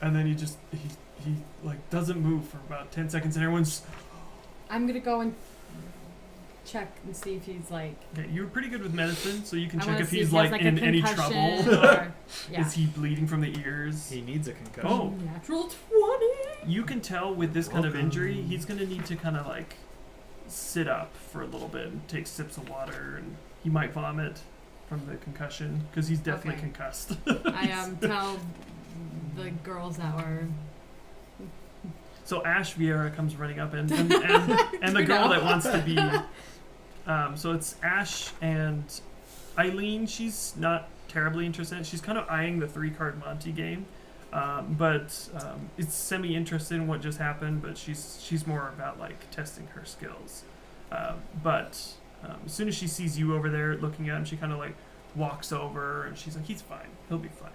and then he like doesn't move for about 10 seconds, and everyone's. I'm gonna go and check and see if he's like. Okay, you're pretty good with medicine, so you can I check wanna if see he's he has, like a in any concussion trouble. Or, yeah. Is he bleeding from the ears? He needs a concussion. Oh, Natural 20. you can tell with this kind of injury, he's gonna need to kind of like sit up for a little bit and take sips of water, and he might vomit from the concussion because he's definitely Okay. concussed. I tell the girls that were. So Ash Vieira comes running up, and the girl that wants to be. So it's Ash and Eileen. She's not terribly interested. She's kind of eyeing the 3-card Monty game, but it's semi-interested in what just happened. But she's more about like testing her skills. But as soon as she sees you over there looking at him, she kind of like walks over and she's like, "He's fine. He'll be fine."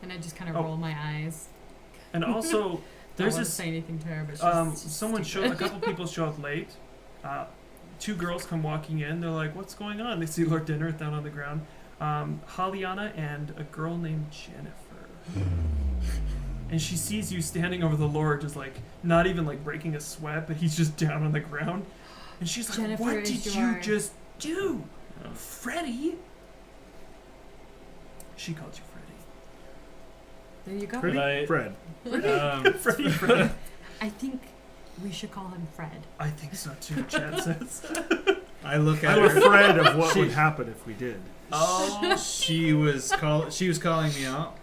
And I just kind of roll my eyes. And also, there's Don't this. say anything to her, but she's Someone stupid. a couple people show up late. 2 girls come walking in. They're like, "What's going on?" They see Lord Dinner down on the ground. Haliana and a girl named Jennifer. And she sees you standing over the Lord, just like not even like breaking a sweat, but he's just down on the ground. And she's like, Jennifer, "What did you just do, Freddy?" She called you Freddy. There you go. Fred. Freddy. I think we should call him Fred. I think so too. Chad says. I look at I'm her. afraid of what would happen if we did. Oh, she was calling me out.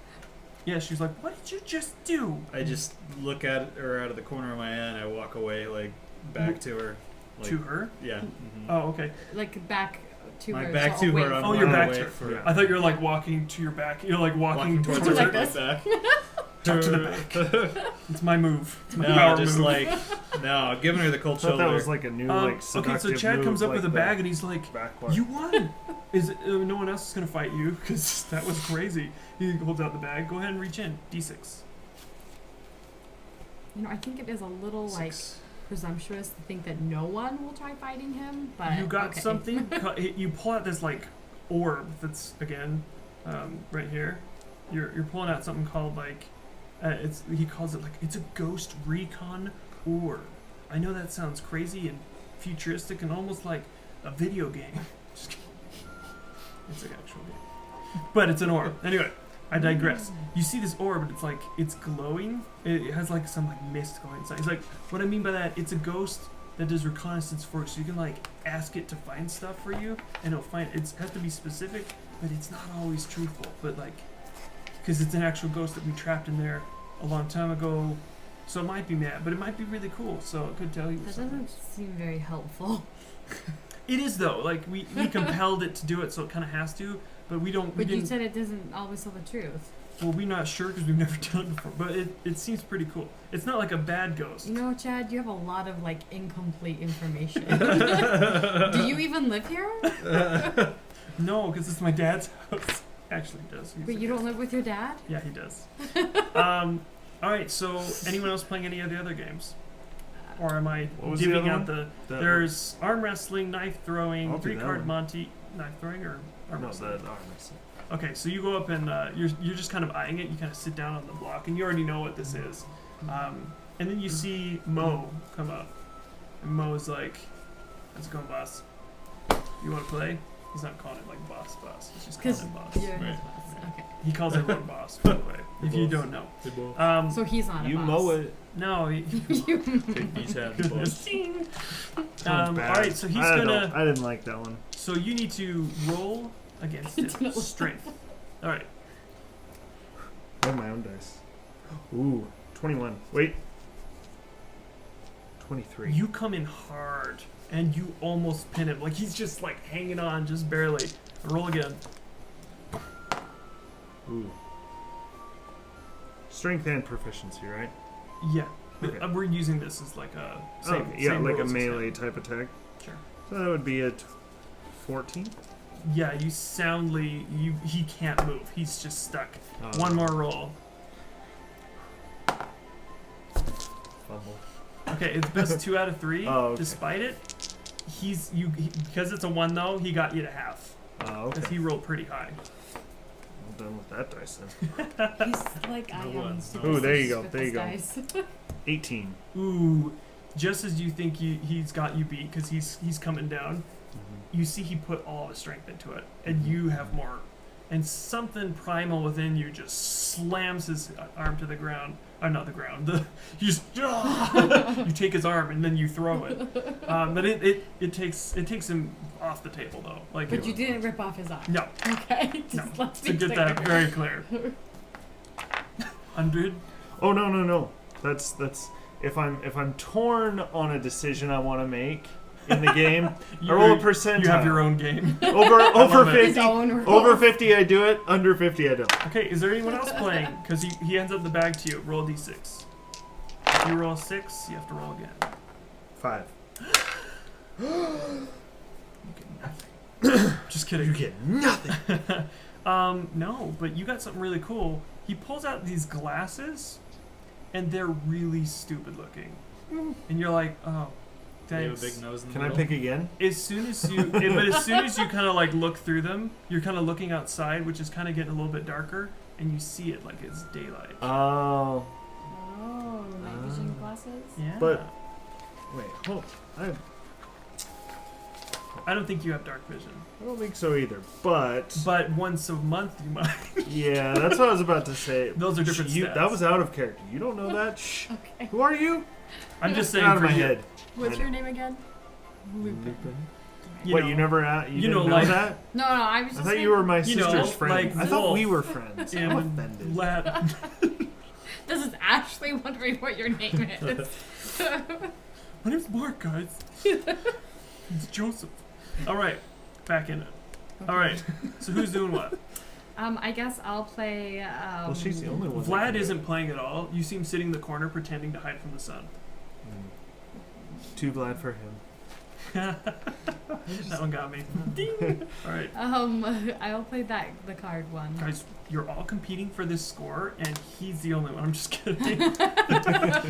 Yeah, she's like, "What did you just do?" I just look at her out of the corner of my eye and I walk away, like back to her. Like, To her? Yeah. Mm-hmm. Oh, okay. Like back to My her. back so to away her. I'm Oh, you're running back away to her. for Yeah. I thought you were like walking to your back. You're like walking towards towards her. Like this. Back. Tuck to the back. It's my move. It's my No, power just move. no, giving her the cold I thought shoulder. that was like a new like okay, seductive so Chad move, comes up like with a bag and he's like, backwards. "You won." Is it, no one else is gonna fight you because that was crazy. He holds out the bag. Go ahead and reach in. D6. You know, I think it is a little like 6. presumptuous to think that no one will try fighting him. But You got okay. something. You pull out this like orb that's again right here. You're pulling out something called like he calls it like it's a ghost recon orb. I know that sounds crazy and futuristic and almost like a video game. Just kidding. It's an actual game, but it's an orb. Anyway, I digress. You see this orb, and it's glowing. It has like some like mist going inside. It's like what I mean by that. It's a ghost that does reconnaissance for you, so you can like ask it to find stuff for you, and it'll find. It has to be specific, but it's not always truthful. But like, because it's an actual ghost that we trapped in there a long time ago, so it might be mad, but it might be really cool. So it could tell you. That something. doesn't seem very helpful. It is though. Like we compelled it to do it, so it kind of has to. But we don't. But we you didn't, said it doesn't always tell the truth. Well, we're not sure because we've never done it before. But it seems pretty cool. It's not like a bad ghost. You know, Chad, you have a lot of like incomplete information. Do you even live here? No, because it's my dad's house. Actually, he does. But you don't live with your dad? Yeah, he does. All right. So, anyone else playing any of the other games, or am I What was the divvying other out one? There's arm wrestling, knife throwing, I'll do that 3-card one. Monty, knife throwing, or arm No, wrestling. the arm wrestling. Okay, so you go up and you're just kind of eyeing it. You kind of sit down on the block, and you already know what this is. And then you see Mo come up, and Mo is like, "How's it going, boss? You want to play?" He's not calling it like boss. He's just calling it boss. You're his Right. boss. Okay. He calls everyone boss, by the way, if you don't know. So he's not You a boss. mow it. No, He's had the boss. Sounds all bad. right, so he's I gonna. I didn't like that one. So you need to roll against it. Strength. All right. Roll my own dice. Ooh, 21. Wait. 23. You come in hard, and you almost pin him. Like he's just like hanging on, just barely. Roll again. Ooh. Strength and proficiency, right? Yeah. Okay. We're using this as like a same, Okay, yeah, same like a rules as him. melee type attack. Sure. So that would be a 14. Yeah, you soundly he can't move. He's just stuck. Oh. One more roll. Fumble. Okay, it's best 2 out of 3. Oh, okay. Despite it, because it's a 1 though. He got you to half Oh, because okay. he rolled pretty high. Well done with that dice then. He's like I No am. one. Ooh, there you go, superstitious with there you his go. dice. 18. Ooh, just as you think he's got you beat because he's coming down, you see he put all his strength into it, and you have more. And something primal within you just slams his arm to the ground. Not the ground. You just you take his arm and then you throw it. But it takes him off the table though. Like But you didn't rip off his arm. no, Okay. Just no. let's To be get clear. that very clear. 100. Oh no. That's if I'm torn on a decision I want to make in the game, I roll a percentile. You have your own game. Over love it. 'His 50. own rules. Over 50 I do it, under 50 I don't. Okay, is there anyone else playing? Because he ends up the bag to you. Roll a d6. If you roll a 6, you have to roll again. 5. You get nothing. Just kidding. You get nothing. No, but you got something really cool. He pulls out these glasses, and they're really stupid looking. And you're like, oh, They have thanks. a big nose in the Can I middle. pick again? As soon as you, but as soon as you kind of like look through them, you're kind of looking outside, which is kind of getting a little bit darker, and you see it like it's daylight. Oh. Oh, night vision glasses. Yeah. But- Wait, hold. I don't think you have dark vision. I don't think so either. But But once a month you might. yeah, that's what I was about to say. Those are different You, stats. that was out of character. You don't know that? Shh. Okay. Who are you? I'm just Get saying out of for my you. head. What's your name again? Lupin. You What, know, you never you didn't know, know like- that? No, I was I just thought saying. you were my You know, sister's friend. like I thought we Wolf were friends. and I'm offended. Lad. This is Ashley wondering what your name is. My name's Mark, guys. It's Joseph. All right, back in it. All right. So who's doing what? I guess I'll play. Well, she's the only one. that Vlad can do isn't playing at all. You see him sitting in the corner pretending to hide from the sun. it. Too Vlad for him. That one got me. Ding. All right, I'll play the card one. guys, you're all competing for this score, and he's the only one. I'm just kidding.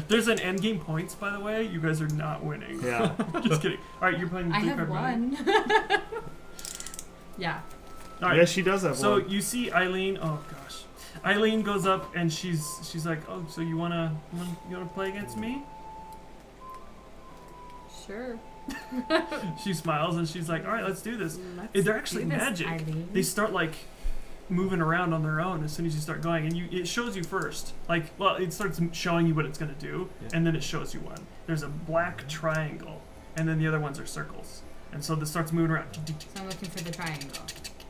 There's an end game points, by the way. You guys are not winning. Yeah. Just kidding. All right, you're playing. I three have card money. one. Yeah. All right. Yeah, she does have So one. you see Eileen. Oh gosh, Eileen goes up and she's like, oh, so you wanna play against me? Sure. She smiles and she's like, all right, let's do this. Let's They're actually do this, magic. Eileen. They start like moving around on their own as soon as you start going, and it shows you first. Like, well, it starts showing you what it's gonna do, Yeah. and then it shows you one. There's a black triangle, and then the other ones are circles. And so this starts moving around. So I'm looking for the triangle.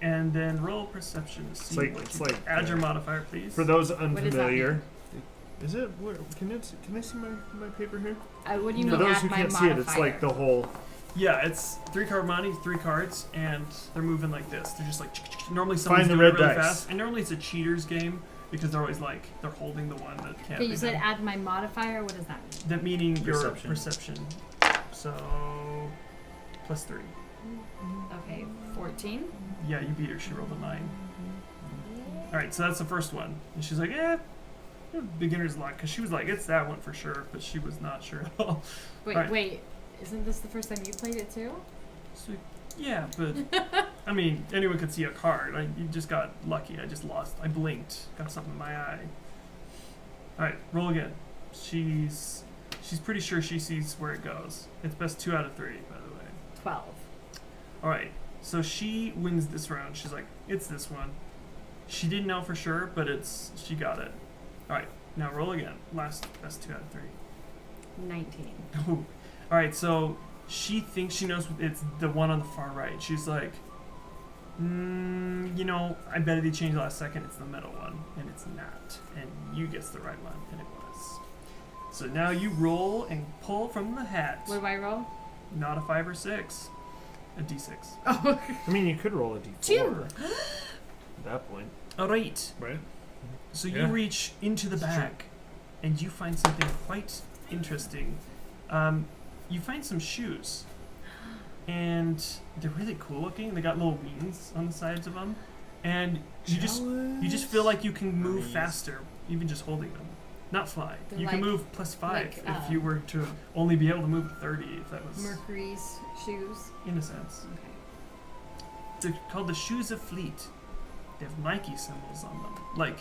And then roll perception to see like- what it's you like, add your modifier, please. For those does that unfamiliar, is it? Can I see my paper here? What do you For mean those add who my can't see it, it's like the whole. Yeah, it's 3 card money, 3 cards, and they're moving like this. They're just like normally someone's Find the doing it red really dice. fast, and normally it's a cheater's game because they're always like they're holding the one that can't. Okay, be you said done. add my modifier. What does that mean? That meaning your Perception. perception. So +3. Okay, 14. Yeah, you beat her. She rolled a 9. All right, so that's the first one, and she's like, beginner's luck, because she was like, it's that one for sure, but she was not sure at all. Wait, Alright. wait. Isn't this the first time you played it too? So, yeah, but I mean, anyone could see a card. You just got lucky. I just lost. I blinked. Got something in my eye. All right, roll again. She's pretty sure she sees where it goes. It's best 2 out of 3, by the way. 12. All right, so she wins this round. She's like, it's this one. She didn't know for sure, but she got it. All right, now roll again. Best 2 out of 3. 19. Ooh. All right, so she thinks she knows it's the one on the far right. She's like, I bet they changed last second. It's the middle one, and it's not. And you guess the right one, and it was. So now you roll and pull from the hat. What do I roll? Not a 5 or 6, a d6. Oh, I mean, you could roll a d4 2. at that point. All right. Right? So you Yeah. reach into the It's bag, and you find something quite interesting. You find some shoes, and they're really cool looking. They got little wings on the sides of them, and you just feel like you can move Nice. faster, even just holding them. Not fly. They're You can like- move +5 like, if you were to only be able to move 30. If that was Mercury's shoes. in a sense. Okay. They're called the Shoes of Fleet. They have Nike symbols on them, like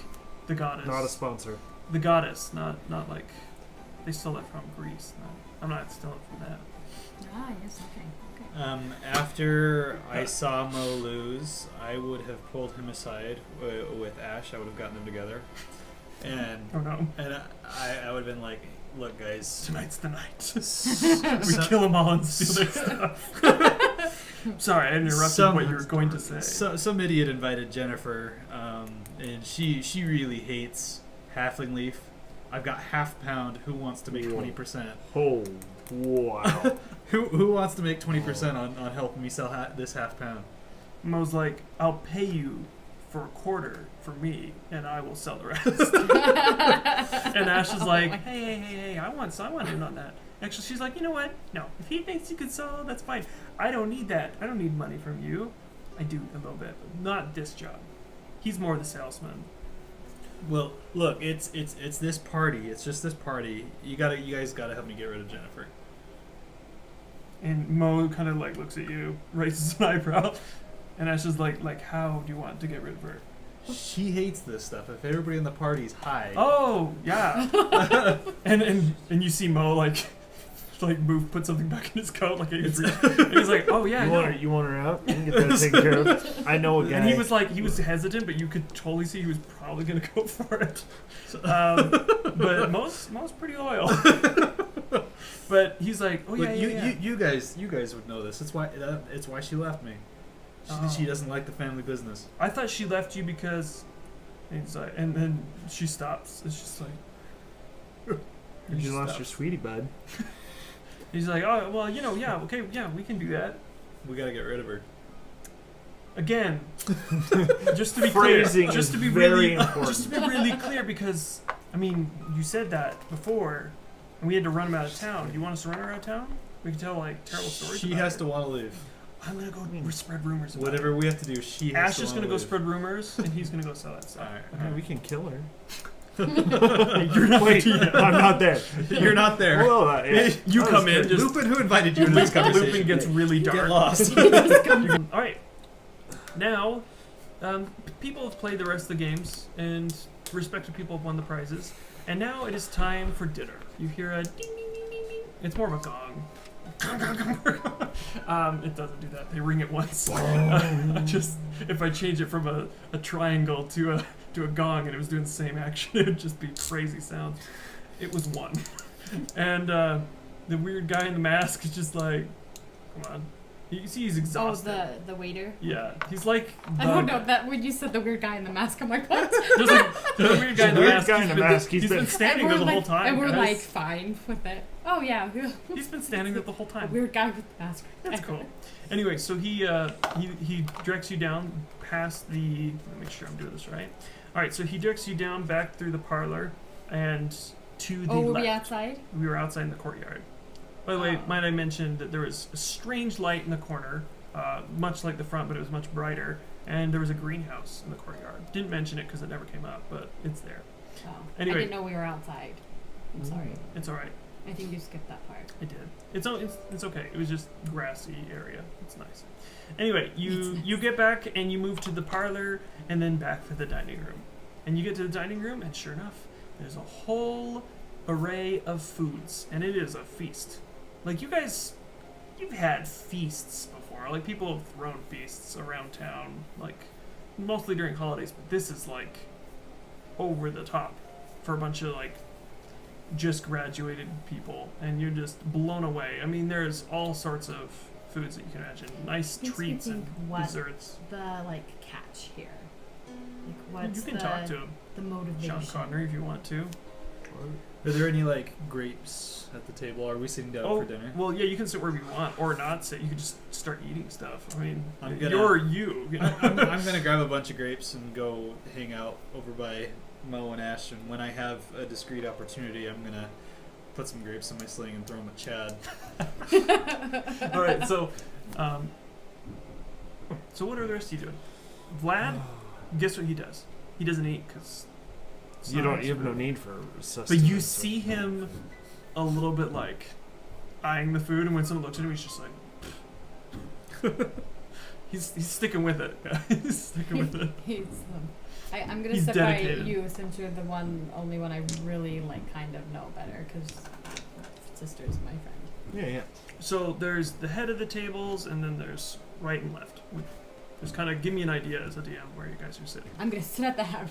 the goddess. Not a sponsor. The goddess, not like they stole it from Greece. No, I'm not stealing from that. Ah, yes, okay. After I saw Mo lose, I would have pulled him aside with Ash. I would have gotten them together, and Oh no, I would have been like, "Look, guys, tonight's the night. we so- kill them all and steal their stuff." Sorry, I interrupted what you were going to say. some idiot invited Jennifer, and she really hates halfling leaf. I've got half pound. Who wants to make 20%? Oh, wow. Who wants to make 20% on helping me sell this half pound? Mo's like, I'll pay you for a quarter for me, and I will sell the rest. And Ash is like, hey, I want in on that. Actually, she's like, you know what? No, if he thinks he could sell, that's fine. I don't need that. I don't need money from you. I do a little bit, but not this job. He's more the salesman. Well, look, it's this party. It's just this party. You guys gotta help me get rid of Jennifer. And Mo kind of like looks at you, raises an eyebrow, and Ash is like, how do you want to get rid of her? She hates this stuff. If everybody in the party's high. Oh yeah. and you see Mo like put something back in his coat, like and he's like, oh yeah, You want her out? You can get that taken care of. I know a guy. And he was hesitant, but you could totally see he was probably gonna go for it. But Mo's pretty loyal. But he's like, oh yeah, you guys would know this. It's why she left me. She doesn't like the family business. I thought she left you because, and he's like, and then she stops. It's just like, You lost your sweetie bud. He's like, oh well, yeah, okay, yeah, we can do that. We gotta get rid of her. Again, just to be Phrasing clear, just is to be very really, important. just to be really clear, because I mean, you said that before, and we had to run him out of town. Do you want us to run her out of town? We can tell like terrible stories. She about has her. to want to leave. I'm gonna go spread rumors. About Whatever her. we have to do, she has Ash to is wanna gonna go leave. spread rumors, and he's gonna go sell that stuff. Alright. Okay, we can kill her. You're not. Wait, I'm not there. You're not there. Well, yeah. You That come was in. good. Just Lupin, who invited you to this conversation? Lupin gets really You dark. get lost. All right. Now, people have played the rest of the games, and respected people have won the prizes. And now it is time for dinner. You hear a ding, ding, ding, ding, ding. It's more of a gong. It doesn't do that. They ring it once. Just if I change it from a triangle to a gong, and it was doing the same action, it would just be crazy sounds. It was one. And the weird guy in the mask is just like, come on. You see he's Oh, exhausted. the waiter. Yeah, he's like. I don't know that when you said the weird guy in the mask, I'm like, what? There's a weird guy in the Weird mask. guy in the mask, He's been standing And there we're the whole like- time. And we're guys. like, fine with it. Oh yeah, He's been standing there the whole a time. weird guy with the mask. That's cool. Anyway, so he directs you down past the. Let me make sure I'm doing this right. All right, so he directs you down back through the parlor and to the Oh, we'll left. be outside. We were outside in the courtyard. By the way, Oh. might I mention that there was a strange light in the corner, much like the front, but it was much brighter. And there was a greenhouse in the courtyard. Didn't mention it because it never came up, but it's there. Oh. Anyway. I didn't know we were outside. I'm sorry. It's all right. I think you skipped that part. I did. It's okay. It was just grassy area. It's nice. Anyway, you get back and you move to the parlor and then back for the dining room. And you get to the dining room and sure enough, there's a whole array of foods and it is a feast. Like you've had feasts before. Like people have thrown feasts around town, like mostly during holidays, but this is like over the top for a bunch of like just graduated people, and you're just blown away. I mean, there's all sorts of foods that you can imagine. Nice Makes me treats and think what desserts. The like catch here. Like what's You can talk to the motivation? Sean Connery if you want to. Are there any like grapes at the table? Are we sitting down for dinner? Well, yeah, you can sit wherever you want, or not sit. You can just start eating stuff. I mean, I'm gonna- you're you. You know? I'm gonna grab a bunch of grapes and go hang out over by Mo and Ash, and when I have a discreet opportunity, I'm gonna put some grapes in my sling and throw them at Chad. All right, so what are the rest of you doing? Vlad, guess what he does? He doesn't eat because You have no need for sustenance. But you see him a little bit like eyeing the food, and when someone looks at him, he's just like, He's sticking with it. He's sticking with it. I'm gonna He's separate dedicated. you since you're the only one I really like kind of know better because sister's my friend. Yeah, yeah. So there's the head of the tables, and then there's right and left. Just kind of give me an idea as a DM where you guys are sitting. I'm gonna sit at the head.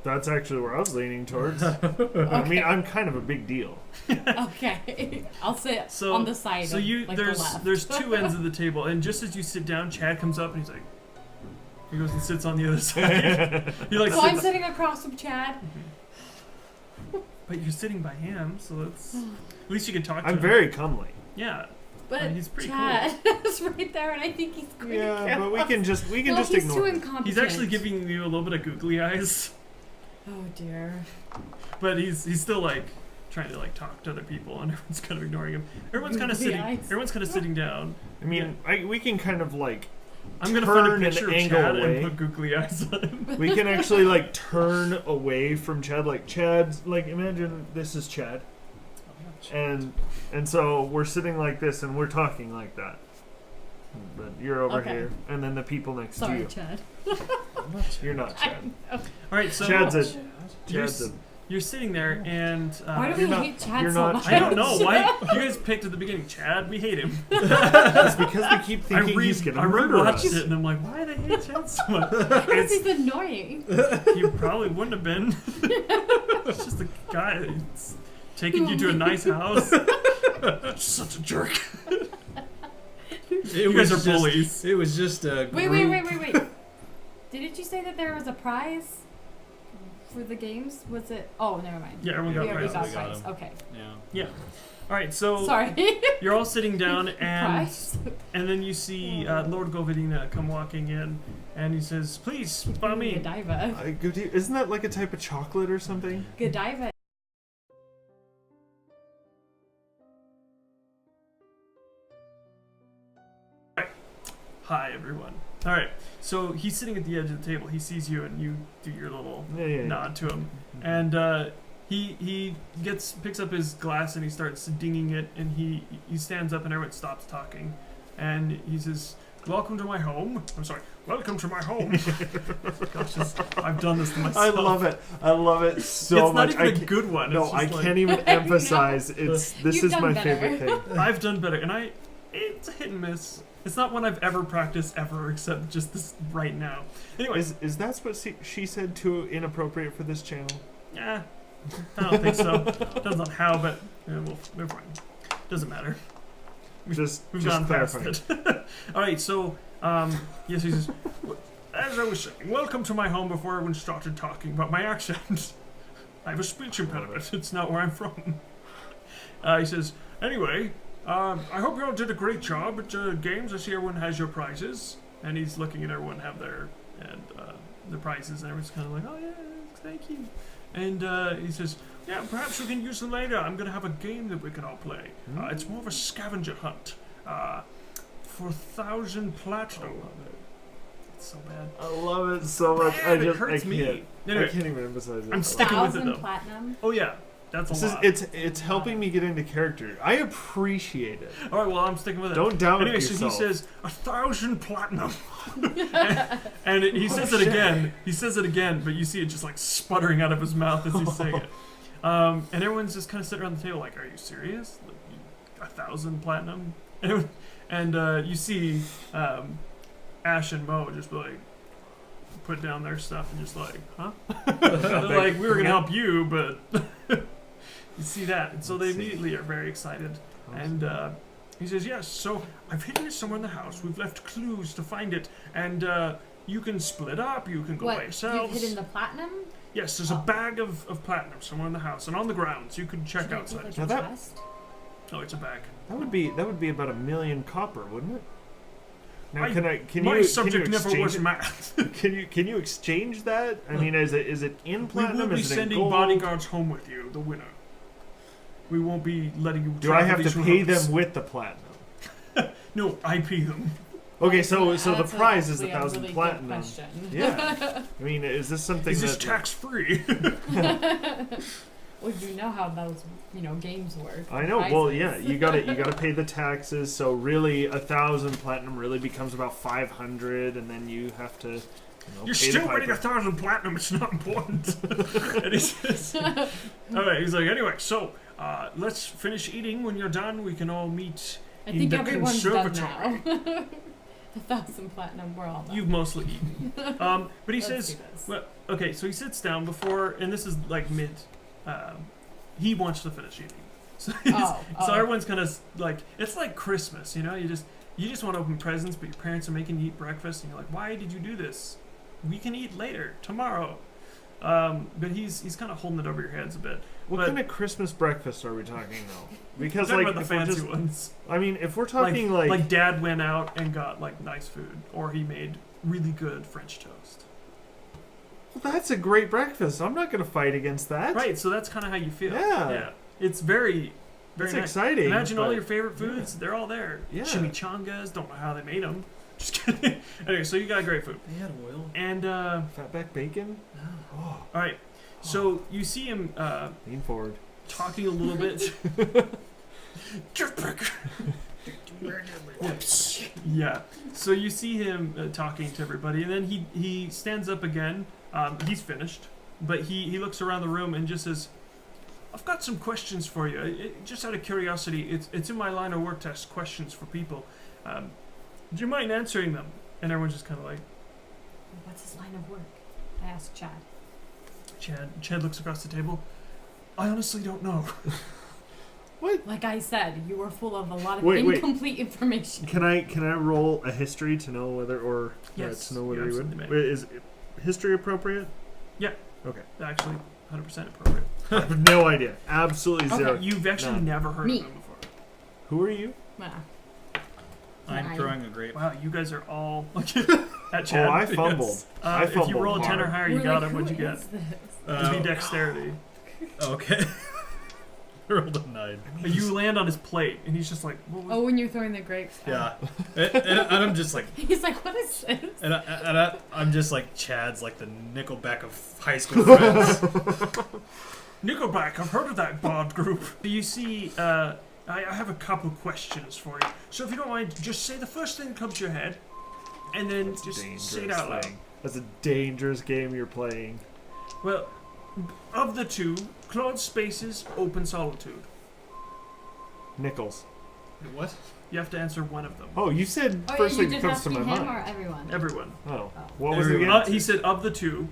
That's actually where I was leaning towards. I Okay. mean, I'm kind of a big deal. Okay, I'll sit So- on the side. So of, you like, there's the left. there's two ends of the table, and just as you sit down, Chad comes up and he's like, he goes and sits on the other side. He like So I'm sits, sitting across from Chad. but you're sitting by him, so it's at least you can talk to I'm him. very comely. Yeah. But He's pretty Chad is right there, and I think he's going to Yeah, kill but we us. can just No, just he's ignore too it. incompetent. He's actually giving you a little bit of googly eyes, Oh dear. but he's still like trying to like talk to other people, and everyone's kind of ignoring him. Everyone's kind of Googly sitting. eyes. Everyone's kind of sitting down. I mean, we can kind of like I'm gonna find a Turn and picture of angle Chad away. and put googly eyes on him. we can actually like turn away from Chad. Like Chad's like imagine this is Chad, and so we're sitting like this and we're talking like that. But you're over Okay. here, and then the people next to Sorry, you. Chad. You're not Chad. All right, so Chad's a you're, Chad's a. you're sitting there, and Why do we You're not- hate Chad you're so not much? I don't know why you guys picked at the beginning. Chad, we hate him. It's because we keep thinking he's I gonna murder rewatched us. it, and I'm like, why do they hate Chad so much? Because he's annoying. You probably wouldn't have been. It's just a guy that's taking you to a nice house. Such a jerk. You guys are bullies. It was just a Wait. group- Didn't you say that there was a prize for the games? Was it? Oh, never mind. Yeah, everyone We got already prizes. got We got prize. 'em. Okay. Yeah. All right, so Sorry. you're all sitting down, and Prize. and then you see Lord Govedina come walking in, and he says, "Please, by me." Godiva. Isn't that like a type of chocolate or something? Godiva. Hi, everyone. All right, so he's sitting at the edge of the table. He sees you, and you do your little Yeah. nod to him, and he picks up his glass and he starts dinging it, and he stands up, and everyone stops talking, and he says, "Welcome to my home." I'm sorry, welcome to my home. Gosh, I've done this to I myself. love it. I love it so it's much. not even a good one. No, it's I just like, can't even emphasize. This You've is done my better. favorite thing. I've done better, and it's a hit and miss. It's not one I've ever practiced ever, except just this right now. Anyway, Is that what she said too inappropriate for this channel? yeah, I don't think so. Depends on how, but yeah, we're fine. Doesn't matter. Just We've gone past clarifying. it. All right, so yes, he says, as I was saying, welcome to my home. Before everyone started talking about my accent, I have a speech impediment. It's not where I'm from. He says, anyway, I hope you all did a great job at games. I see everyone has your prizes, and he's looking at everyone have their prizes, and everyone's kind of like, oh yeah, thank you. And he says, yeah, perhaps we can use them later. I'm gonna have a game that we can all play. It's more of a scavenger hunt. For 1,000 platinum. It's so bad. I love it so much. Man, it hurts I me. can't. Anyway, I can't even emphasize it. I'm sticking with it 1,000 though. platinum. Oh yeah, that's a This is lot. it's helping me get into character. I appreciate it. All right, well I'm sticking with it. Don't doubt Anyway, yourself. so he says 1,000 platinum, and he says it again. He says it again, but you see it just like sputtering out of his mouth as he's saying it. And everyone's just kind of sitting around the table like, "Are you serious? Like, 1,000 platinum?" And you see Ash and Mo just like put down their stuff and just like, "Huh?" They're like, "We were gonna help you, but." You see that, and so they immediately are very excited. And he says, yes, so I've hidden it somewhere in the house. We've left clues to find it. And you can split up. You can go by What? yourselves. You've hidden the platinum? Yes, there's a bag of platinum somewhere in the house and on the grounds. You can check Should I outside. take, Now like, a that- chest? Oh, it's a bag. That would be about 1,000,000 copper, wouldn't it? Now, My can My you subject never exchange was it? math. Can you exchange that? I mean, is it in We platinum? will be Is it in sending gold? bodyguards home with you, the winner. We won't be letting you. Do I travel have to these pay roads. them with the platinum? No, I pay them. Okay, so That's the prize is actually a 1,000 really good platinum. question. Yeah. I mean, is this something Is this that tax free? Well, you know how those, games work. I know. Well, Prizes. yeah, you gotta pay the taxes. So really, 1,000 platinum really becomes about 500, and then you have to. You're pay still the winning piper. 1,000 platinum. It's not important. And he says, all right. He's like, anyway, so let's finish eating. When you're done, we can all meet I in think the everyone's done conservatory. now. 1,000 platinum, we're all done. You've mostly eaten. But he Let's says, do this. well, okay, so he sits down before, and this is like mid. He wants to finish eating. So, so everyone's kind of like, it's like Christmas, You just want to open presents, but your parents are making you eat breakfast, and you're like, why did you do this? We can eat later, tomorrow. But he's kind of holding it over your heads a bit. What But- kind of Christmas breakfast are we talking though? Because Talking like about the if we're fancy just, ones. I mean, if we're talking like Dad went out and got like nice food, or he made really good French toast. well, that's a great breakfast. I'm not gonna fight against that. Right, so that's kind of how you feel. Yeah. It's very, very That's nice. exciting. Imagine all but- your favorite foods; they're all there. Yeah. Chimichangas. Don't know how they made them. Just kidding. Anyway, so you got great food, They had oil. and fatback bacon. Oh, all right. So you see him lean forward. talking a little bit. Yeah. So you see him talking to everybody, and then he stands up again. He's finished, but he looks around the room and just says, "I've got some questions for you. Just out of curiosity, it's in my line of work to ask questions for people. Do you mind answering them?" And everyone's just kind of like, What's his line of work? I asked Chad. Chad looks across the table. I honestly don't know. Like I said, you were full of a lot of Wait. incomplete information. Can I roll a history to know whether Yes, to know you whether you would? absolutely may. Wait, is history appropriate? Yeah. Okay. Actually, 100% appropriate. I have no idea. Absolutely Okay, zero. You've actually No. never heard Me. of them before. Who are you? Wow. I'm Nine. throwing a grape. Wow, you guys are all at Chad. Oh, I fumbled. Yes. I If you fumbled roll a 10 or hard. higher, you We're got like, it. What'd who you get? is this? It'd be dexterity. Okay. I rolled a 9. But you land on his plate, and he's just like, what was Oh, when you're throwing the grapes. Yeah. and I'm just like, He's like, what is this? I'm just like Chad's like the Nickelback of high school friends. Nickelback, I've heard of that band group. You see, I have a couple questions for you. So if you don't mind, just say the first thing that comes to your head, and then That's a just dangerous say it out loud. thing. That's a dangerous game you're playing. Well, of the two, closed spaces, open solitude. Nichols. What? You have to answer one of them. Oh, you said Oh, first yeah, you thing just that comes to asking my him mind. or everyone? Everyone. Oh. Oh. What was it Everyone. again? He said of the two,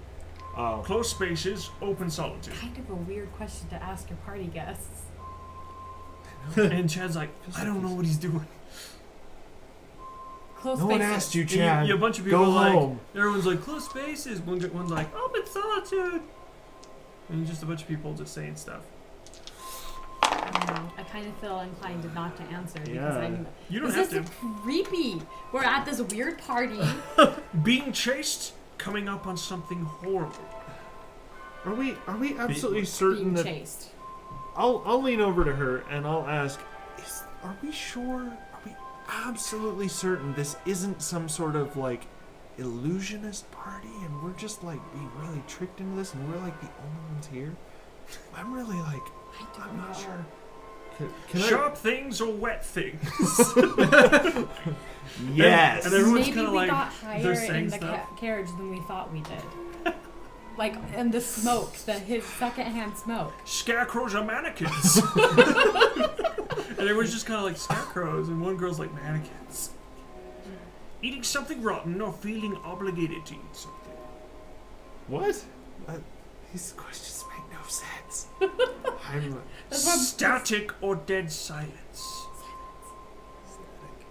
Oh. closed spaces, open solitude. Kind of a weird question to ask your party guests. And Chad's like, I don't know what he's doing. Close No one spaces. asked you, And Chad. a bunch of people Go are like, home. everyone's like, closed spaces. One's like, open solitude. And just a bunch of people just saying stuff. I kind of feel inclined not to answer because Yeah. I'm. You don't This have is to. creepy. We're at this weird party. Being chased, coming up on something horrible. Are we absolutely certain being that chased. I'll lean over to her and I'll ask, are we sure? Are we absolutely certain this isn't some sort of like illusionist party and we're just like being really tricked into this and we're like the only ones here? I'm really like, I don't I'm know. not sure. Can Sharp things or wet things? Yes. And everyone's Maybe kinda we like, got they're higher saying in the stuff. carriage than we thought we did. Like, and the smoke, his secondhand smoke. Scarecrows are mannequins. And everyone's just kind of like scarecrows, and one girl's like mannequins. Eating something rotten or feeling obligated to eat something. What? These questions make no sense. I'm That's what Static or dead silence.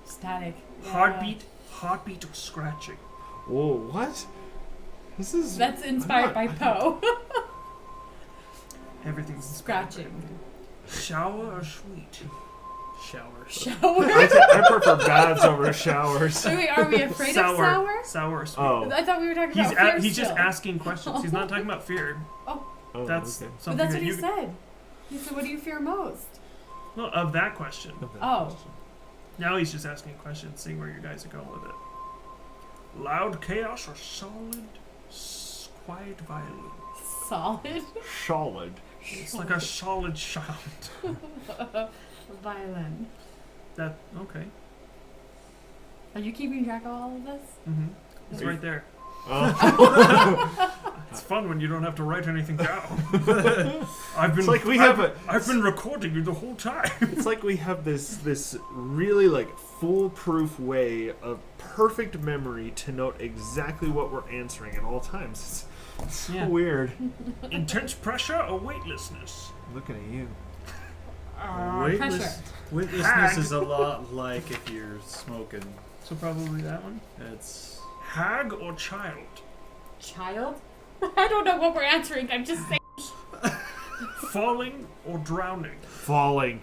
static. Yeah. Heartbeat or scratching. Whoa, what? This is That's inspired by Poe. Everything's Scratching. Shower or sweet? Showers. Shower. I prefer baths over showers. Wait, are we afraid of sour? Sour or sweet? Oh. I thought we were talking about fear He's just still. asking questions. He's not talking about fear. Oh, That's okay. But something that's that what he you said. He said, "What do you fear most?" no, of that question. Oh. Now he's just asking questions, seeing where you guys are going with it. Loud chaos or solid, quiet violence? Solid. Solid. It's like a solid sound. Violin. That okay. Are you keeping track of all of this? Mm-hmm. It's Are you- right there. Oh. It's fun when you don't have to write anything down. I've been It's like we have I've been recording you the whole time. It's like we have this really like foolproof way of perfect memory to note exactly what we're answering at all times. It's so Yeah. weird. Intense pressure or weightlessness? Looking at you. Weightless- Pressure. Weightlessness Hag. is a lot like if you're smoking. So probably that one. It's Hag or child? Child? I don't know what we're answering. I'm just saying. Falling or drowning? Falling.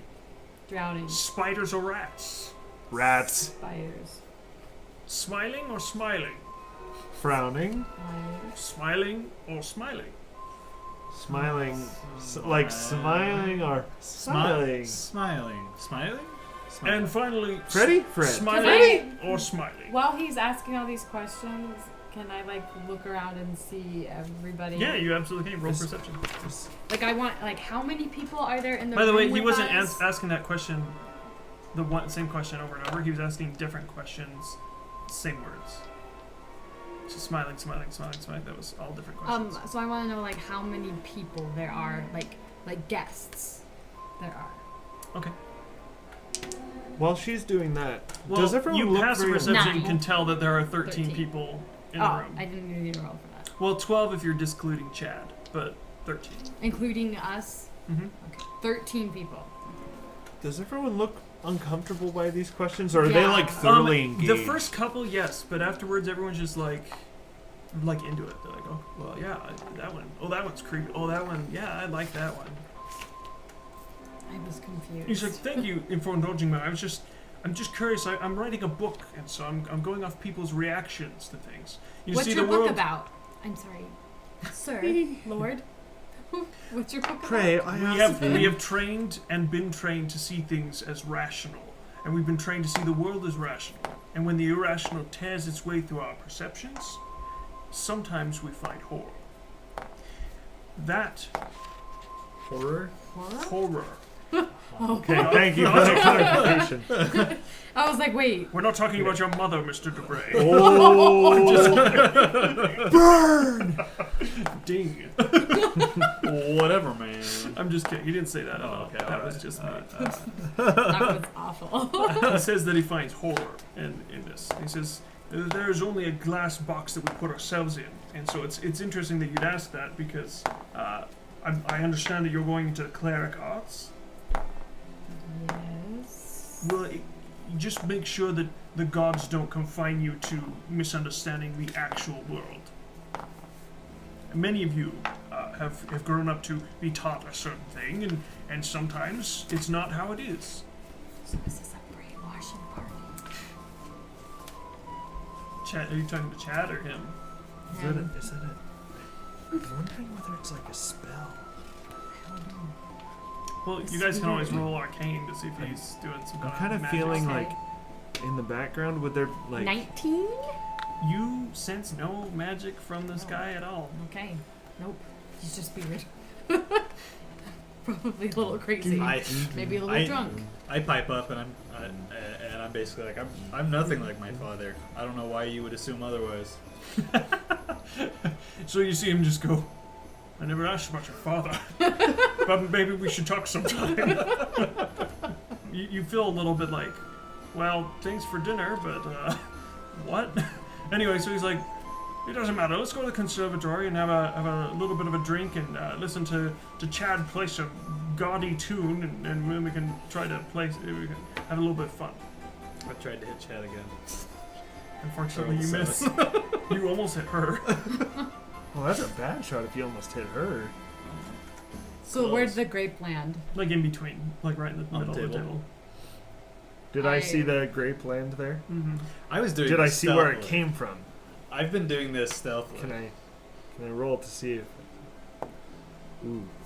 Drowning. Spiders or rats? Rats. Spiders. Smiling or smiling? Frowning. Spiders. Smiling or smiling? Smiling. Like smiling or smiling. Smiling. And finally, Freddy? Fred. Smiling or smiling? While he's asking all these questions, can I like look around and see everybody? Yeah, you absolutely can. Roll This- perception. Like I want like how many people are there in the By the room way, he with wasn't us? asking that question, same question over and over. He was asking different questions, same words. Just smiling. That was all different questions. So I want to know like how many people there are, like guests there are. Okay. While she's doing that, Well, does everyone you look passive very perception Nine. can tell that there are 13 13. people in Oh, the room. I didn't even roll for that. Well, 12 if you're discluding Chad, but 13. Including us. Mm-hmm. Okay. 13 people. Does everyone look uncomfortable by these questions, or are they Yeah. like thoroughly engaged? The first couple, yes, but afterwards, everyone's just like into it. They're like, oh, well, yeah, that one. Oh, that one's creepy. Oh, that one. Yeah, I like that one. I was confused. He's like, thank you for indulging me. I'm just curious. I'm writing a book, and so I'm going off people's reactions to things. You What's see your the book world. about? I'm sorry, sir, Lord. What's your book Pray, about? I ask We have trained and been trained to see things as rational, and we've been trained to see the world as rational. And when the irrational tears its way through our perceptions, sometimes we find horror. That horror. horror. Okay, thank you for the clarification. I was like, wait. We're not talking about your mother, Mr. Debray. Oh, burn! Ding. Whatever, man. I'm just kidding. He didn't say that at all. Okay, That was alright. just me. That was awful. He says that he finds horror in this. He says there's only a glass box that we put ourselves in, and so it's interesting that you'd ask that because I understand that you're going into the cleric arts. Yes. Well, just make sure that the gods don't confine you to misunderstanding the actual world. Many of you have grown up to be taught a certain thing, and sometimes it's not how it is. So this is a brainwashing party. Chad, are you talking to Chad or him? Is that it? I'm wondering whether it's like a spell. Well, It's you guys can always weird. roll arcane to see if he's doing some I'm kind kind of of magic feeling stuff. like in the background, would there like 19? You sense no magic from this guy at all. Okay. Nope. He's just weird. Probably a little crazy. Maybe a little drunk. I pipe up and I'm basically like I'm nothing like my father. I don't know why you would assume otherwise. So you see him just go, I never asked about your father, but maybe we should talk sometime. you feel a little bit like, well, thanks for dinner, but what? Anyway, so he's like, it doesn't matter. Let's go to the conservatory and have a little bit of a drink and listen to Chad play some gaudy tune, and then we can try to we can have a little bit of fun. I tried to hit Chad again. Unfortunately, you Roll missed. You almost hit her. well, that's a bad shot if you almost hit her. So Close. where's the grape land? Like in between, like right in the On the middle of the table. table. Did I see the grape land there? Mm-hmm. I was doing. Did I this see where it stealthily. came from? I've been doing this stealthily. Can I roll to see if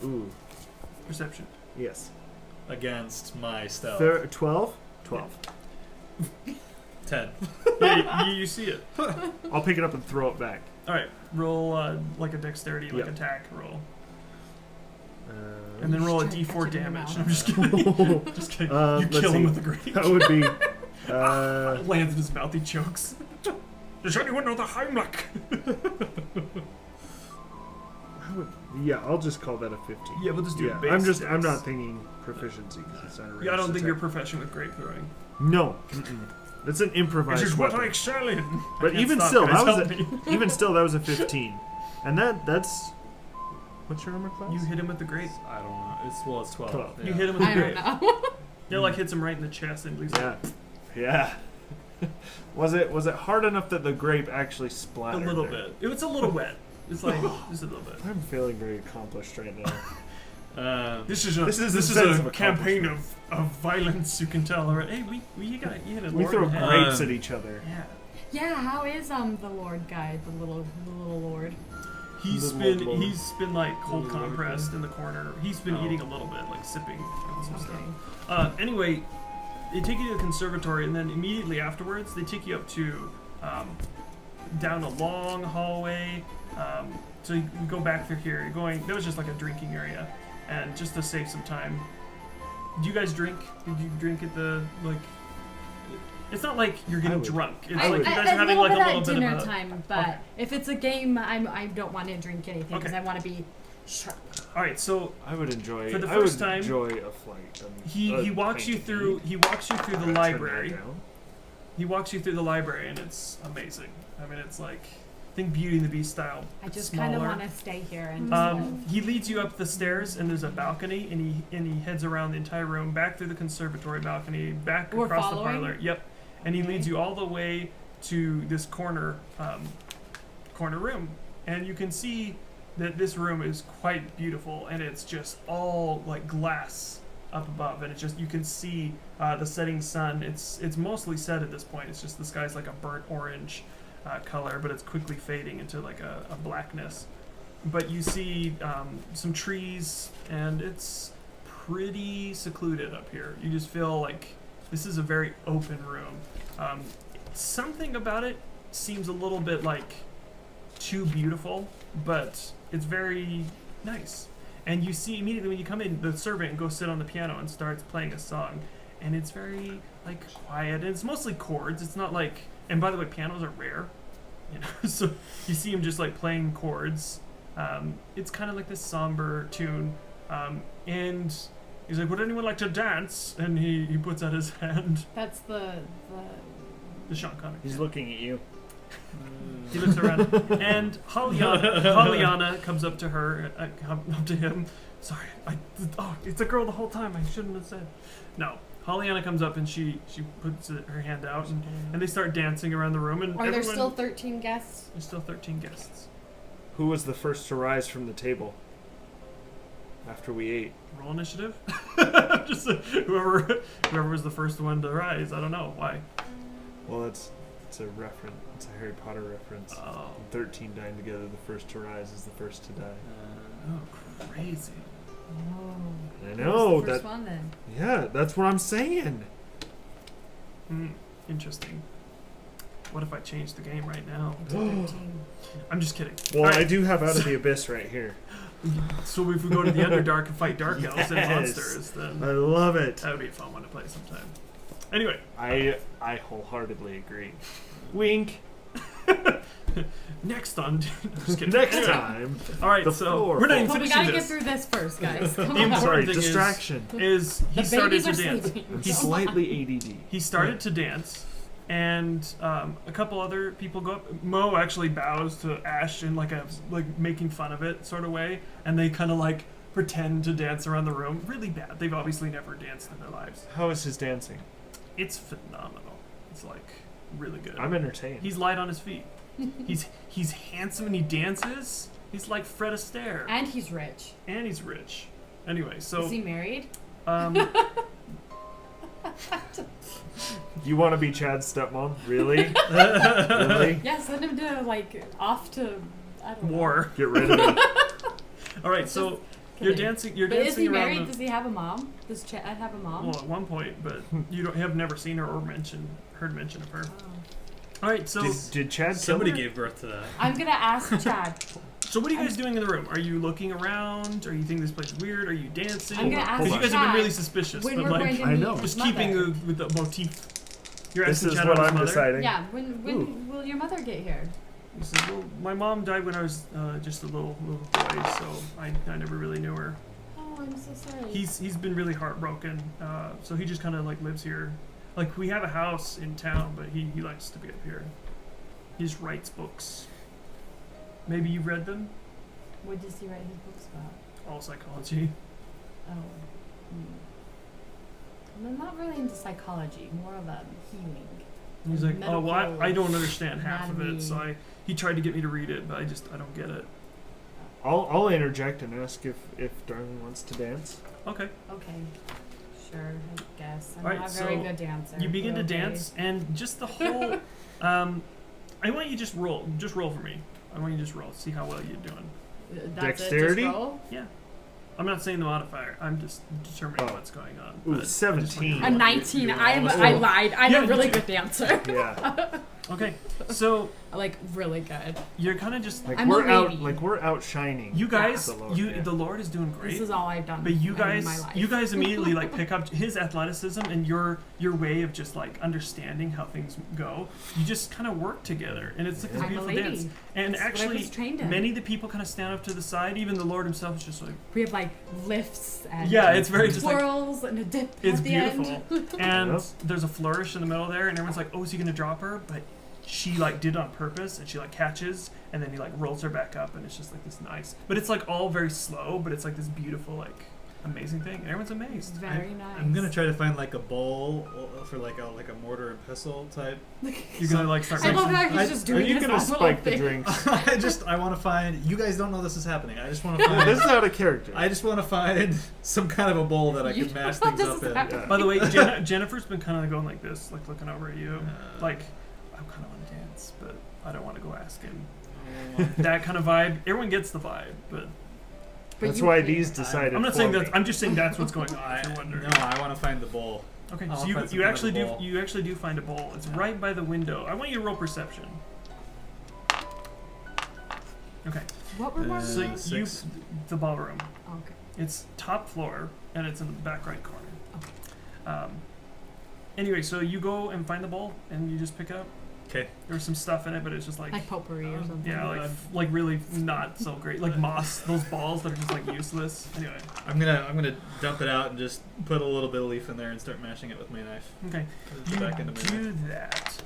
Ooh. Perception. Yes. Against my stealth. 12? 12. 10. Yeah, you see it. I'll pick it up and throw it back. All right, roll like a dexterity, like Yep. attack roll. And then roll a Just try to d4 catch it in your damage. mouth. I'm just kidding. Just kidding. You let's kill him see. with the grape. That would be. Lands in his mouth, he chokes. Does anyone know the Heimlich? Yeah, I'll just call that a 15. Yeah, we'll just do Yeah, base I'm dex. not thinking proficiency because it's not a Yeah, I don't ranged think you're attack. proficient with grape throwing. No, that's an improvised This is what weapon. I excel in. But I can't even stop, still, guys, that was help me. even still that was a 15, and that's what's your armor class? You hit him with the grape. I don't know. It's 12. 12. Yeah. You hit him with the I grape. don't know. Yeah, like hits him right in the chest and he's like, Yeah. Was it hard enough that the grape actually a splattered? little there? bit. It's a little wet. It's like just a little bit. I'm feeling very accomplished right now. This is a This is the sense of campaign of violence. You can tell. Right? Hey, you hit a We lord throw in the head. grapes at each other. Yeah. Yeah, how is the Lord guy, the little lord? He's Little lord. been cold Little lord, compressed in the corner. He's been Oh. eating a little bit, like sipping from some Okay. stuff. Anyway, they take you to the conservatory, and then immediately afterwards, they take you up to down a long hallway. So you go back through here. You're going. There was just like a drinking area, and just to save some time. Do you guys drink? Did you drink at the like? It's not like you're I getting would. drunk. It's I, like you I, guys a are having little like a bit little at bit dinner of a. time, but Okay. if it's a game, I don't want to drink anything because Okay. I want to be sharp. All right, so I would enjoy. For the I would first time, enjoy a flight. he walks you through. He walks you through the library. He walks you through the library, and it's amazing. I mean, it's like think Beauty and the Beast style. I It's just kind of smaller. want to stay here and He leads you up the stairs, and there's a balcony, and he heads around the entire room, back through the conservatory balcony, back We're across following? the parlor. Yep, and he Okay. leads you all the way to this corner room, and you can see that this room is quite beautiful, and it's just all like glass up above, and it's just you can see the setting sun. It's mostly set at this point. It's just the sky's like a burnt orange color, but it's quickly fading into like a blackness. But you see some trees, and it's pretty secluded up here. You just feel like this is a very open room. Something about it seems a little bit like too beautiful, but it's very nice. And you see immediately when you come in, the servant goes sit on the piano and starts playing a song, and it's very like quiet, and it's mostly chords. It's not like, and by the way, pianos are rare, you know. So you see him just like playing chords. It's kind of like this somber tune, and he's like, "Would anyone like to dance?" And he puts out his hand. that's the Sean Connery. He's looking at you. He looks around, and Hollyana comes up to her, up to him. Sorry, it's a girl the whole time. I shouldn't have said. No, Hollyana comes up and she puts her hand out, and they start dancing around the room. And Are there everyone- still 13 guests? There's still 13 guests. Who was the first to rise from the table after we ate? Roll initiative. Just whoever was the first one to rise. I don't know why. Well, it's a reference. It's a Harry Potter reference. Oh, 13 dying together. The first to rise is the first to die. oh, crazy. Oh. I Who's know the first that. one then? Yeah, that's what I'm saying. Interesting. What if I change the game right now? It's 13. I'm just kidding. Well, Alright. I do have Out of the Abyss right here. So if we go to the Underdark and fight dark elves and Yes. monsters, then I love it. that would be a fun one to play sometime. Anyway, I wholeheartedly agree. Wink. next on. Just kidding. Next Anyway, time. All right, The so floor we're not even But we finishing gotta get this. through this first, guys. Come The on. important Sorry, thing distraction. is he The started babies to are dance. sleeping. He's Slightly ADD. He started to dance, and a couple other people go up. Mo actually bows to Ash in like making fun of it sort of way, and they kind of like pretend to dance around the room. Really bad. They've obviously never danced in their lives. How is his dancing? It's phenomenal. It's like really good. I'm entertained. He's light on his feet. He's handsome and he dances. He's like Fred Astaire, And he's rich. and he's rich. Anyway, so Is he married? You want to be Chad's stepmom? Really? Really? Yeah, send him to off to I don't know. war. Get rid of him. All right, so you're Kidding. dancing. You're But is dancing he around married? the. Does he have a mom? Does Chad have a mom? Well, at one point, but you have never seen her or heard mention of her. Oh. All right, so Did Chad kill Somebody her? gave birth to that. I'm gonna ask Chad. So what are you guys doing in the room? Are you looking around? Are you thinking this place is weird? Are you dancing? I'm gonna ask Because you guys have been Chad really suspicious. when but we're like, going to I meet know. his just keeping mother. with the motif. You're This asking is Chad what about his I'm mother? deciding. Yeah, when will your mother get here? He says, well, my mom died when I was just a little boy, so I never really knew her. Oh, I'm so sorry. He's been really heartbroken, so he just kind of like lives here. Like we have a house in town, but he likes to be up here. He just writes books. Maybe you read them? What does he write his books about? All psychology. Oh. I'm not really into psychology, more of a healing. He's like, oh, well, I Medical don't understand half of it, so anatomy. he tried to get me to read it, but I don't get it. I'll interject and ask if Darwin wants to dance. Okay. Okay. Sure, I guess. I'm Alright, not a very so good dancer. You begin to but okay. dance, and just the whole. I want you to just roll for me. I want you to just roll. See how well you're doing. That's Dexterity? It, just roll? Yeah. I'm not saying the modifier. I'm just determining what's going on. Ooh, but I just want you to 17. roll. A 19. you're I almost- lied. I'm Yeah, a really you- good dancer. Yeah. Okay, so Like really good. you're kind of just Like I'm a lady. we're outshining. you guys. the Lord, yeah. The Lord is doing great. This is all I've done. But you in guys, my life. you guys immediately like pick up his athleticism and your way of just like understanding how things go. You just kind of work together, and it's like this I'm a beautiful lady. dance. And That's what I actually, was trained in. many of the people kind of stand up to the side. Even the Lord himself is just like, We have like lifts and yeah, it's very just like twirls and a dip it's at the beautiful. end. And Yep. there's a flourish in the middle there, and everyone's like, oh, is he gonna drop her? But she like did it on purpose, and she like catches, and then he like rolls her back up, and it's just like this nice. But it's like all very slow, but it's like this beautiful like amazing thing, and everyone's It's amazed. very nice. I'm gonna try to find like a bowl for like a mortar and pestle type. You're gonna like start. I love mixing- how he's just Are doing you his gonna own little spike the thing. drinks? I want to find. You guys don't know this is happening. I just want to this find. is out of character. I just want to find some kind of a bowl that I You can mash don't things know up this in. is happening. Yeah. By the way, Jennifer's been kind of going like this, like looking over at you, like I kind of want to dance, but I don't want to go ask him. That kind of vibe. Everyone gets the vibe, but But That's you why can't. these decided. I'm not for saying me. that. I'm just saying that's what's going on. I, If you're wondering. no, I want to find the bowl. Okay, I'll so find some you kind actually of a do bowl. you actually do find a bowl. It's right by the window. I want you to roll perception. Okay, What room are so we in? you Six. the ballroom. Okay. It's top floor and it's in the back right corner. Anyway, so you go and find the bowl and you just pick it up. Okay. There's some stuff in it, but it's just like Like potpourri or something. yeah, like really not so great. Like moss, those balls that are just like useless. Anyway, I'm gonna dump it out and just put a little bit of leaf in there and start mashing it with my knife. okay, Put it you back into my knife. do that.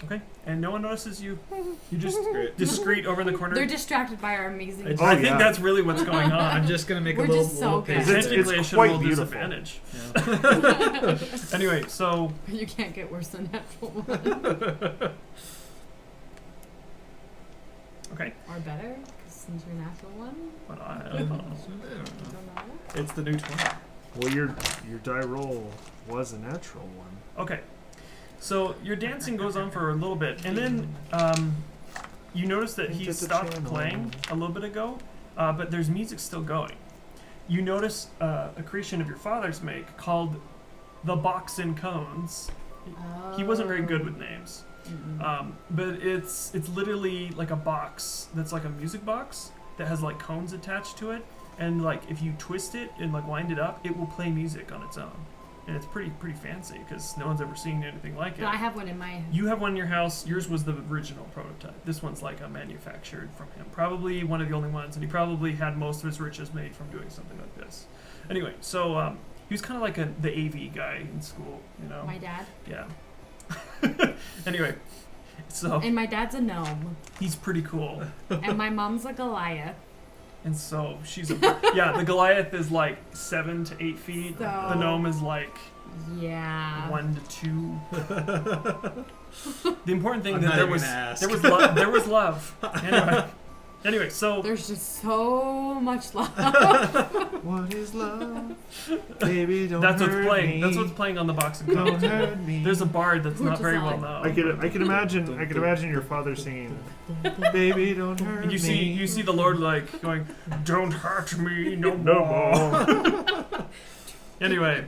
Okay, and no one notices you. You just Great. discreet over in the corner. They're distracted by our amazing. It's- Oh, I think yeah. that's really what's going on. I'm just gonna make We're a little, just so little good. paste It's- there. Technically, I it's should quite roll beautiful. disadvantage. Yeah. Anyway, so You can't get worse than natural one. okay, Or better, 'cause since you're natural one. but I don't know. It's the new 20. Well, your die roll was a natural one. okay. So your dancing goes on for a little bit, and then you notice that he Into the stopped channel. playing a little bit ago, but there's music still going. You notice a creation of your father's make called the Box and Cones. He wasn't very good with names. But it's literally like a box that's like a music box that has like cones attached to it, and like if you twist it and like wind it up, it will play music on its own, and it's pretty fancy because no one's ever seen anything like But I it. have one in my. You have one in your house. Yours was the original prototype. This one's like a manufactured from him, probably one of the only ones, and he probably had most of his riches made from doing something like this. Anyway, so he was kind of like the AV guy in school, you know. My dad. Yeah. Anyway, so And my dad's a gnome. he's pretty cool, And my mom's a Goliath. and so she's a yeah. The Goliath is like 7 to 8 feet. So- The gnome is like Yeah. 1 to 2. The important thing I'm that not there even was gonna ask. there was love. Anyway, so There's just so much love. What is love? Baby, don't that's what's hurt playing. me. That's what's playing on the box of Don't cones. hurt me. There's a bard that's We're not just very all well like- known. I could imagine your father singing, "Baby, don't hurt And me." you see the Lord like going, "Don't hurt me no No more." more. Anyway,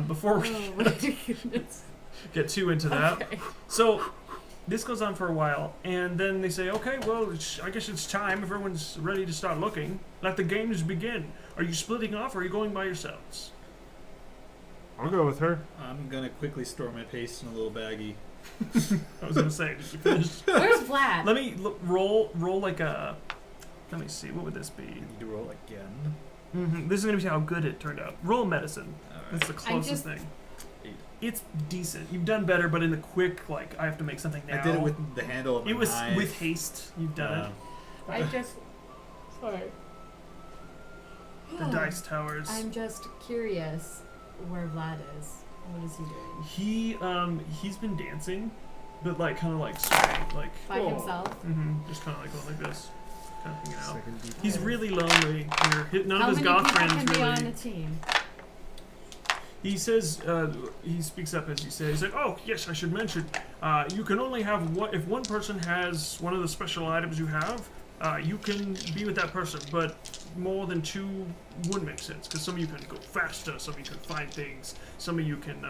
before we Oh my goodness. get too into that, Okay. so this goes on for a while, and then they say, okay, well, I guess it's time if everyone's ready to start looking. Let the games begin. Are you splitting off, or are you going by yourselves? I'll go with her. I'm gonna quickly store my paste in a little baggie. I was gonna say, did you finish? Where's Vlad? Let me roll like a. Let me see. What would this be? Need to roll again. This is gonna be how good it turned out. Roll medicine. Alright. That's the closest just- thing. 8. It's decent. You've done better, but in the quick, like I have to make something now. I did it with the handle of my It was knife. with haste. You've done it. I just. Sorry. The dice towers. I'm just curious where Vlad is. What is he doing? He's been dancing, but like kind of like straight, like By himself? just kind of like going like this, kind of hanging out. Second beat. He's really lonely. None How of his many goth people friends can be on really. a team? He says, he speaks up as you say. He's like, "Oh yes, I should mention, you can only have one. If one person has one of the special items you have, you can be with that person. But more than two wouldn't make sense because some of you can go faster, some of you can find things, some of you can.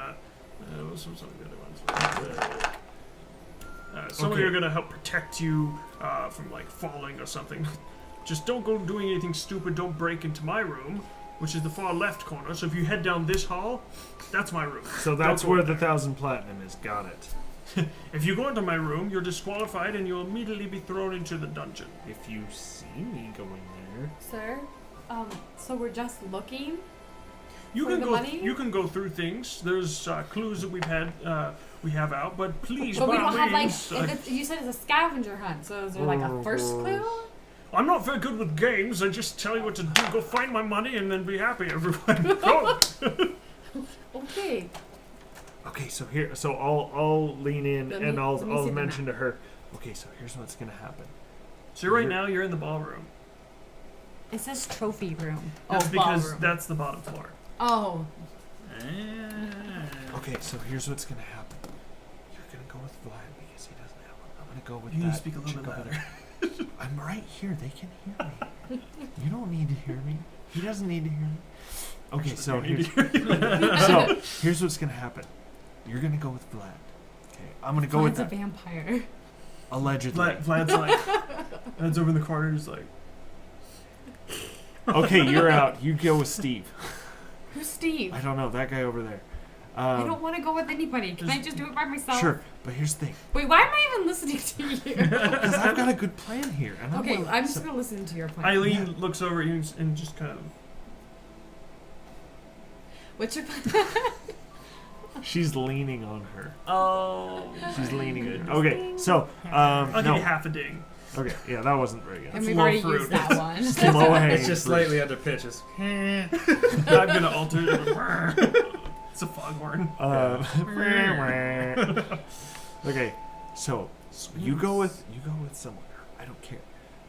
Some of the other ones. Some of you Okay. are gonna help protect you from like falling or something. Just don't go doing anything stupid. Don't break into my room, which is the far left corner. So if you head down this hall, that's my room. So that's Don't go where in the there. 1,000 platinum is. Got it. If you go into my room, you're disqualified and you'll immediately be thrown into the dungeon. If you see me going there, Sir? So we're just looking? You For can the go. money? You can go through things. There's clues that we have out, but please, But we by don't have like. means, If it's, you said it's a scavenger hunt, so is there like a first clue? I'm not very good with games. I just tell you what to do. Go find my money and then be happy, everyone. Go. Okay. okay. So I'll lean in Let and me- I'll let me see the mention to her. Okay, so here's what's gonna happen. So right now you're in the ballroom. It says trophy room. That's because ballroom. that's the bottom floor. Oh. Okay, so here's what's gonna happen. You're gonna go with Vlad because he doesn't have one. I'm gonna go with You need that to speak a little chick bit over louder. there. I'm right here. They can hear me. You don't need to hear me. He doesn't need to hear me. Okay, so You need here's, to- so here's what's gonna happen. You're gonna go with Vlad. Okay, I'm gonna go with Vlad's a that. vampire. Allegedly. Vlad's like, Vlad's over in the corner. He's like, Okay, you're out. You go with Steve. Who's Steve? I don't know that guy over there. I don't want to go with anybody. Can I just do it by myself? Sure, but here's the thing. Wait, why am I even listening to you? Because I've got a good plan here. And Okay, wanna- I'm just gonna listen to your plan. Eileen looks over at you and just kind of. What's your plan? She's leaning on her. Oh. She's leaning on Good. her. Okay, so I'll give no. you half a ding. Okay, yeah, that wasn't very good. And It's we've low already fruit. used that one. Low hanging It's just fruit. slightly under pitch. It's I'm gonna alter it. It's a foghorn. Okay, so you go with someone. I don't care.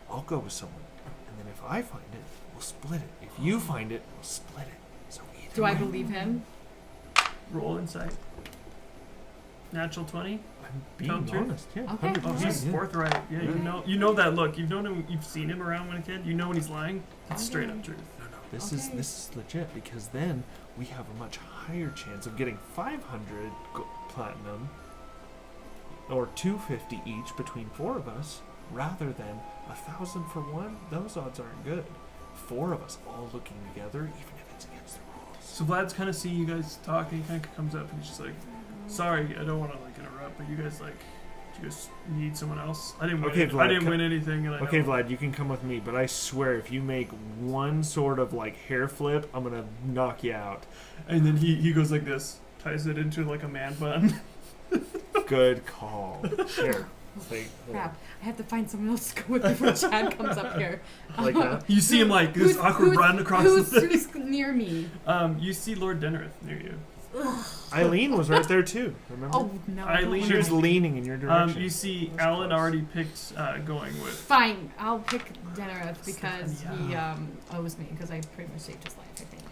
I'll go with someone, and then if I find it, we'll split it. If you find it, we'll split it. So either Do I way, believe him? Roll insight. Natural 20. I'm being Tell the truth? honest. Yeah, Okay. 100%, Oh, he's yeah. forthright. Yeah, you know that look. You've known him. You've seen him around when a kid. You know when he's lying. That's straight up truth. No, this is Okay. this is legit because then we have a much higher chance of getting 500 platinum or 250 each between four of us, rather than 1,000 for one. Those odds aren't good. Four of us all looking together, even if it's against the rules. So Vlad's kind of seeing you guys talk, and he kind of comes up and he's just like, "Sorry, I don't want to like interrupt, but you guys like, do you guys need someone else? I didn't win. Okay, I Vlad, didn't win anything, and I Okay, know." Vlad, you can come with me, but I swear if you make one sort of like hair flip, I'm gonna knock you out. And then he goes like this, ties it into like a man bun. Good call. Here, take Crap. I have to find someone else to go with before Chad comes up here. like that. You see him like this awkward run across the thing. Who's near me? You see Lord Dennerith near you. Eileen was right there too. Remember? Oh, no. Eileen- She was leaning in your direction. You see Alan already picked going with. Fine. I'll pick Dennerith because Stephanie, he owes me because I pretty much saved his life, I think.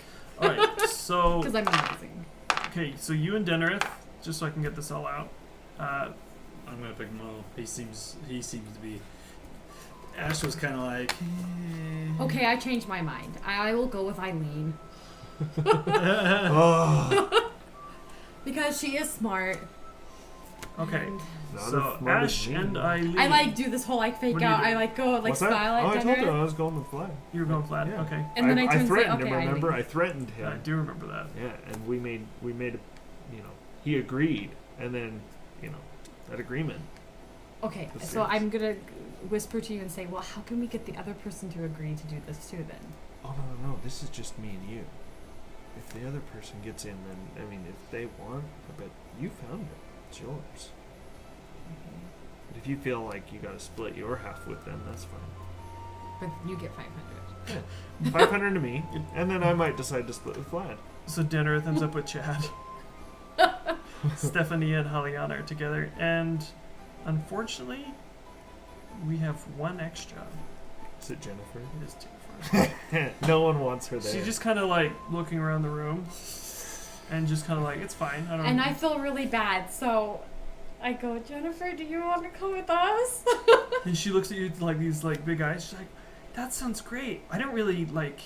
All right, so Because I'm amazing. okay, so you and Dennerith, just so I can get this all out. I'm gonna pick Mo. He seems to be. Ash was kind of like. Okay, I changed my mind. I will go with Eileen. Oh, Because she is smart. Okay. And Not So if Mom is Ash mean. and Eileen. I like do this whole like fake What do you out. do? I like go like What's that? smile at Oh, I dinner. told you I was going with Flag. You were going flat. Yeah. Okay. And then I turn and say, threatened okay, him. Remember, Eileen. I threatened him. I do remember that. Yeah, and we made a, he agreed, and then, that agreement. Okay, Let's so see. I'm gonna whisper to you and say, well, how can we get the other person to agree to do this too then? Oh no, this is just me and you. If the other person gets in, then if they want, I bet you found it. It's yours. But if you feel like you got to split your half with them, that's fine. But you get 500. 500 to me, and then I might decide to split with Vlad. So dinner ends up with Chad. Stephanie and Haliana are together, and unfortunately, we have one extra. Is it Jennifer? It is Jennifer. No one wants her there. She's just kind of like looking around the room, and just kind of like, it's fine. I don't. And I feel really bad, so I go, Jennifer, do you want to come with us? And she looks at you with like these like big eyes. She's like, "That sounds great. I don't really like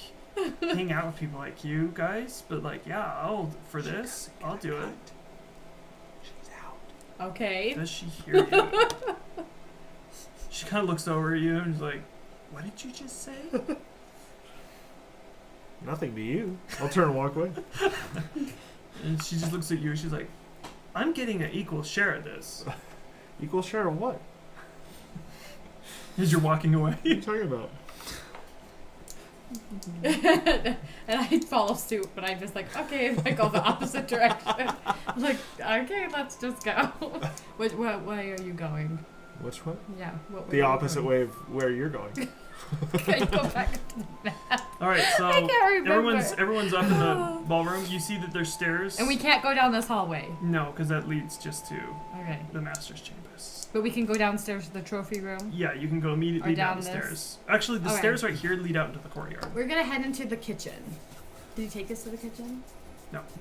hang out with people like you guys, but like, yeah, I'll do it." She's out. Okay. Does she hear you? She kind of looks over at you and is like, "What did you just say?" Nothing to you. I'll turn and walk away. And she just looks at you. She's like, "I'm getting an equal share of this." Equal share of what? As you're walking away. What are you talking about? And I'd follow suit, but I just like, okay, I go the opposite direction. I'm like, okay, let's just go. What way are you going? Which one? Yeah, what way The are you opposite going? way of where you're going. Can I go back to the map? All right, so I can't remember. everyone's up in the ballroom. You see that there's stairs. And we can't go down this hallway. No, because that leads just to Okay. the master's chambers. But we can go downstairs to the trophy room. Yeah, you can go immediately Or down down the this. stairs. Actually, the Okay. stairs right here lead out into the courtyard. We're gonna head into the kitchen. Did you take us to the kitchen?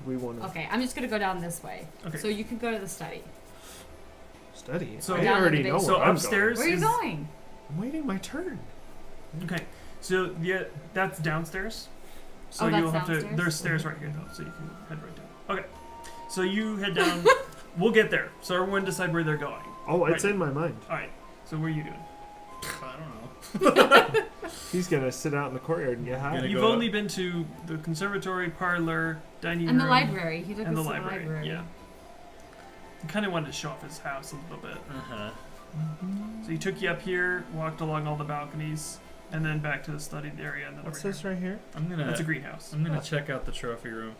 We want to Okay, I'm just gonna go down this way. Okay. So you can go to the study. study. So- I Down in already the know basement. where So I'm upstairs- Where are you is- going? I'm waiting my turn. Okay, so yeah, that's downstairs. So Oh, that's you'll have to. downstairs? There's stairs right here though, so you can head right down. Okay, so you head down. We'll get there. So everyone decide where they're going. Oh, it's Right. in my mind. All right. So what are you doing? I don't know. He's gonna sit out in the courtyard and get high. Gonna You've go only been to the conservatory, parlor, dining And room, the library. He took and us the to library. the library. Yeah. He kind of wanted to show off his house a little bit. Uh-huh. So he took you up here, walked along all the balconies, and then back to the studied area. And then What's over this right here? I'm gonna That's a greenhouse. I'm gonna check out the trophy room.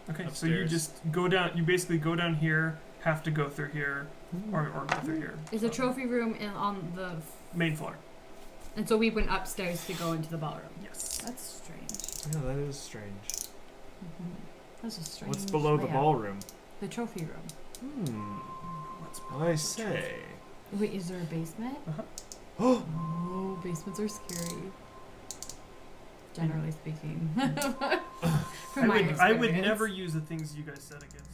Okay, so you upstairs. just go down. You basically go down here, have to go through here, or go through here. Is the trophy room on the... Main floor. And so we went upstairs to go into the ballroom. Yes. That's strange. Yeah, that is strange. Mm-hmm. That's a strange What's below the layout. ballroom? The trophy room. What's I say. Wait, is there a basement? Oh, Oh, basements are scary. Generally speaking. From my I would experience. never use the things you guys said against